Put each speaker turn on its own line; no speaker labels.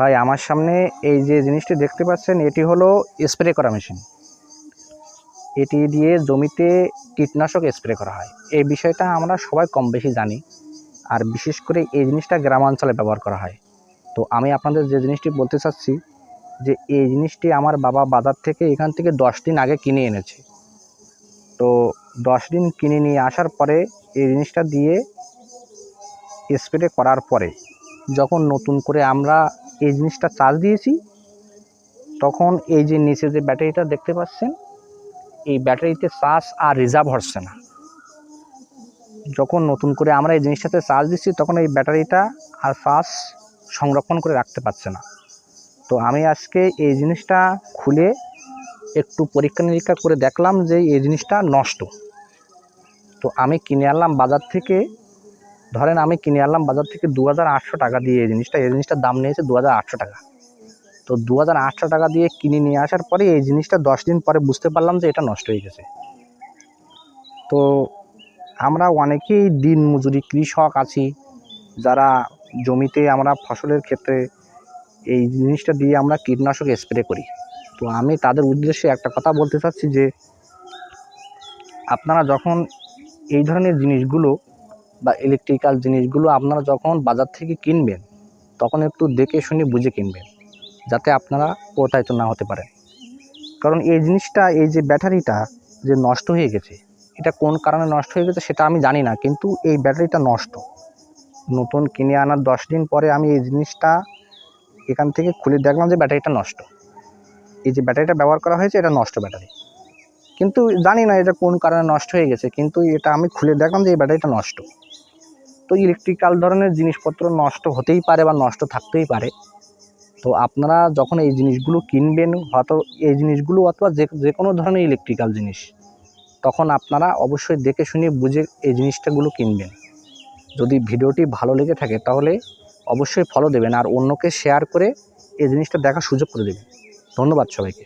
ভাই আমার সামনে এই যে জিনিসটি দেখতে পাচ্ছেন এটি হলো স্প্রে করা মেশিন। এটি দিয়ে জমিতে কীটনাশক স্প্রে করা হয়। এই বিষয়টা আমরা সবাই কম বেশি জানি, আর বিশেষ করে এই জিনিসটা গ্রামাঞ্চলে ব্যবহার করা হয়। তো আমি আপনাদের যে জিনিসটি বলতে চাচ্ছি যে এই জিনিসটি আমার বাবা বাজার থেকে এখান থেকে 10 দিন আগে কিনে এনেছে। তো 10 দিন কিনে নিয়ে আসার পরে এই জিনিসটা দিয়ে স্প্রে করার পরে যখন নতুন করে আমরা এই জিনিসটা চার্জ দিয়েছি, তখন এই যে নিচে যে ব্যাটারিটা দেখতে পাচ্ছেন, এই ব্যাটারিতে চার্জ আর রিজার্ভ হচ্ছে না। যখন নতুন করে আমরা এই জিনিসটাতে চার্জ দিচ্ছি তখন এই ব্যাটারিটা আর চার্জ সংরক্ষণ করে রাখতে পারছে না। তো আমি আজকে এই জিনিসটা খুলে একটু পরীক্ষা নিরীক্ষা করে দেখলাম যে এই জিনিসটা নষ্ট। তো আমি কিনে আনলাম বাজার থেকে, ধরেন আমি কিনে আনলাম বাজার থেকে 2800 টাকা দিয়ে। এই জিনিসটার দাম নিয়েছে 2800 টাকা। তো 2800 টাকা দিয়ে কিনে নিয়ে আসার পরে এই জিনিসটা 10 দিন পরে বুঝতে পারলাম যে এটা নষ্ট হয়ে গেছে। তো আমরা অনেকেই দিন মজুরি কৃষক আছি, যারা জমিতে আমরা ফসলের ক্ষেত্রে এই জিনিসটা দিয়ে আমরা কীটনাশক স্প্রে করি। তো আমি তাদের উদ্দেশ্যে একটা কথা বলতে চাচ্ছি যে আপনারা যখন এই ধরনের জিনিসগুলো বা ইলেকট্রিক্যাল জিনিসগুলো আপনারা যখন বাজার থেকে কিনবেন, তখন একটু দেখে শুনে বুঝে কিনবেন, যাতে আপনারা প্রতারিত না হতে পারেন। কারণ এই জিনিসটা, এই যে ব্যাটারিটা যে নষ্ট হয়ে গেছে, এটা কোন কারণে নষ্ট হয়ে গেছে সেটা আমি জানি না, কিন্তু এই ব্যাটারিটা নষ্ট। নতুন কিনে আনার 10 দিন পরে আমি এই জিনিসটা এখান থেকে খুলে দেখলাম যে ব্যাটারিটা নষ্ট। এই যে ব্যাটারিটা ব্যবহার করা হয়েছে এটা নষ্ট ব্যাটারি, কিন্তু জানি না এটা কোন কারণে নষ্ট হয়ে গেছে, কিন্তু এটা আমি খুলে দেখলাম যে এই ব্যাটারিটা নষ্ট। তো ইলেকট্রিক্যাল ধরনের জিনিসপত্র নষ্ট হতেই পারে বা নষ্ট থাকতেই পারে। তো আপনারা যখন এই জিনিসগুলো কিনবেন, হয়তো এই জিনিসগুলো অথবা যে কোনো ধরনের ইলেকট্রিক্যাল জিনিস, তখন আপনারা অবশ্যই দেখে শুনে বুঝে এই জিনিসটাগুলো কিনবেন। যদি ভিডিওটি ভালো লেগে থাকে তাহলে অবশ্যই ফলো দেবেন, আর অন্যকে শেয়ার করে এই জিনিসটা দেখার সুযোগ করে দেবেন। ধন্যবাদ সবাইকে।